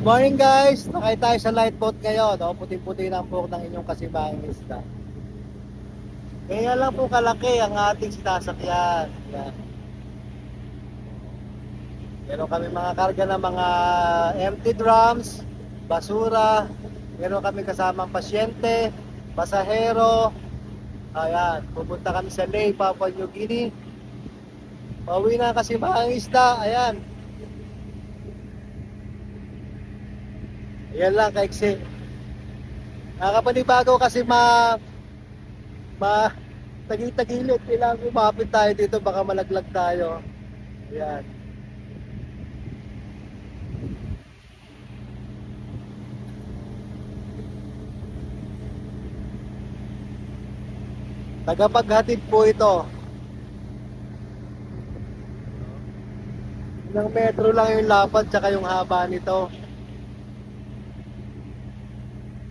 Morning guys, nakay tayo sa light boat ngayon. O, puti-puti ng buhok ng inyong kasimahang isda. Kaya lang po kalaki ang ating sinasakyan. Yan. Meron kami mga karga ng mga empty drums, basura. Meron kami kasamang pasyente, pasahero. Ayan, pupunta kami sa Ley, Papua New Guinea. Pauwi na kasi mga isda. Ayan. Ayan lang, kaiksi. Nakakapanibago kasi tagil-tagilid. Kailangan kumapit tayo dito, baka malaglag tayo. Ayan. Tagapaghatid po ito. Ilang metro lang yung lapad tsaka yung haba nito.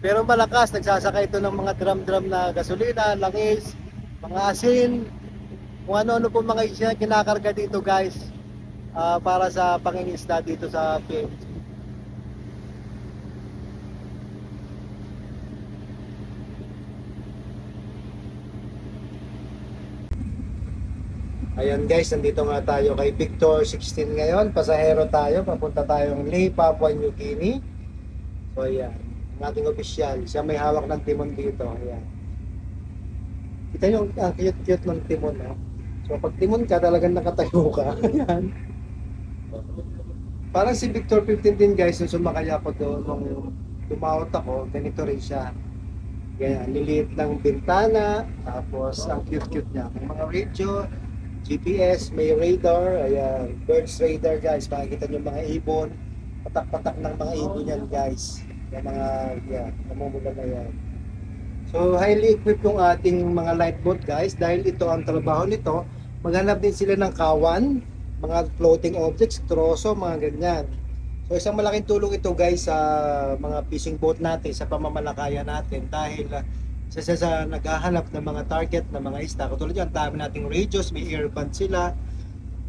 Pero malakas, nagsasaka ito ng mga drum-drum na gasolina, langis, mga asin, kung ano-ano po mga isya kinakarga dito guys, para sa pangingisda dito sa PNG. Ayan guys, nandito nga tayo kay Victor 16 ngayon. Pasahero tayo, papunta tayong Ley, Papua New Guinea. So ayan, ang ating opisyal, siya may hawak ng timon dito. Ayan. Kita yung cute-cute ng timon. No? So pag timon ka, talagang nakatayo ka. Ayan. Parang si Victor 15 din guys, nung sumakay ako doon, nung tumawat ako, ganito rin siya. Ganyan, liliit ng bintana, tapos ang cute-cute niya. May mga radio, GPS, may radar, ayan, birds radar guys, makikita nyo mga ibon, patak-patak ng mga ibon yan guys, yung mga, yan, namumula na yan. So, highly equipped yung ating mga light boat guys, dahil ito ang trabaho nito, maghanap din sila ng kawan, mga floating objects, troso, mga ganyan. So, isang malaking tulong ito guys sa mga fishing boat natin, sa pamamalakaya natin, dahil sa naghahanap ng mga target ng mga isda. Katulad yan, dami nating radios, may airband sila.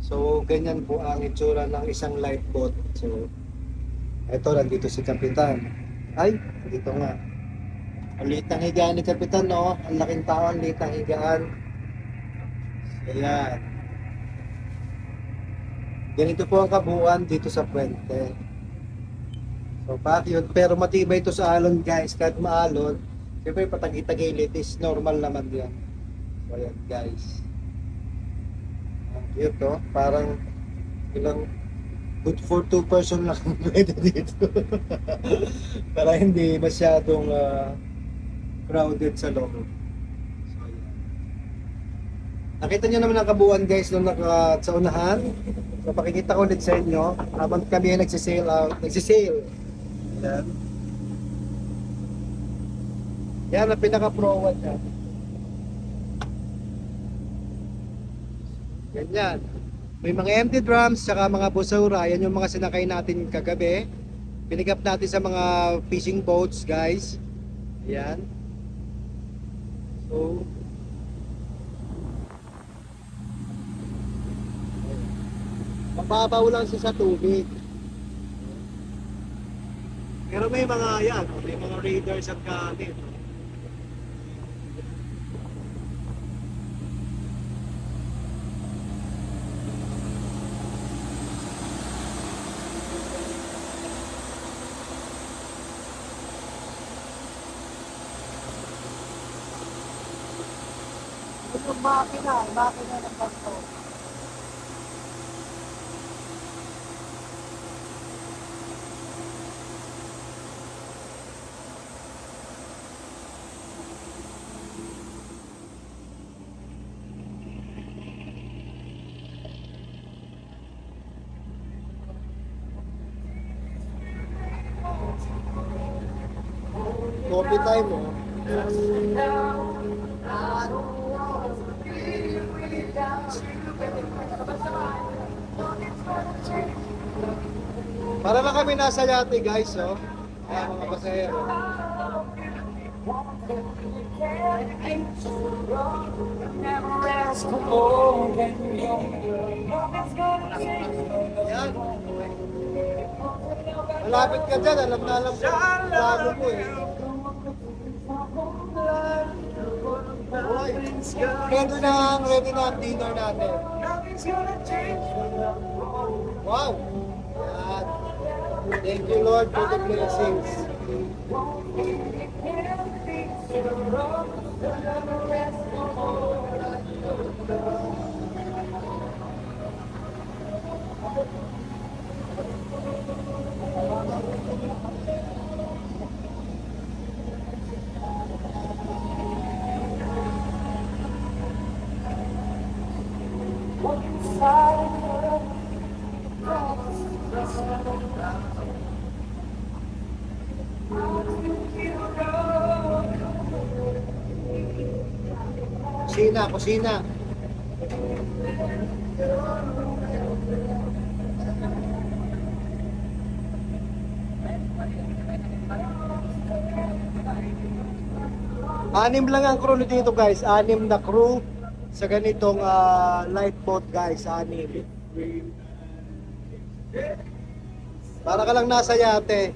So, ganyan po ang itsura ng isang light boat. So, eto, nandito si Kapitan. Ay, dito nga. Ang liit ng higaan ni Kapitan, no? Ang laking tao, ang liit ng higaan. Ayan. Ganito po ang kabuuan dito sa puwente. So, bakit? Pero matibay ito sa alon, guys. Kahit maalon, siyempre patagi-tagilid is normal naman yan. So ayan guys. Ang cute to. Parang ilang good for 2 person lang pwede dito. Para hindi masyadong crowded sa loob. So ayan. Nakita nyo naman ang kabuuan guys nung sa unahan. So pakikita ko ulit sa inyo habang kami ay nagsisail. Ayan. Yan ang pinaka-pro-one niya. Ganyan. May mga empty drums, saka mga busura. Yan yung mga sinakay natin kagabi. Pinig up natin sa mga fishing boats, guys. Yan. So, mababaw lang siya sa tubig. Pero may mga yan, may mga radars at gamit. Yung makina ng basto. Coffee time, oh. Para lang kami nasa yate guys, oh. Ayan, mga pasahero. Yan. Malapit ka dyan, alam na alam ko. Plano mo eh. Uy, ready na ang dinner natin. Wow! Yan. Thank you Lord for the blessings. Kusina, kusina. Anim lang ang crew dito guys, anim na crew sa ganitong light boat guys, anim. Para ka lang nasa yate.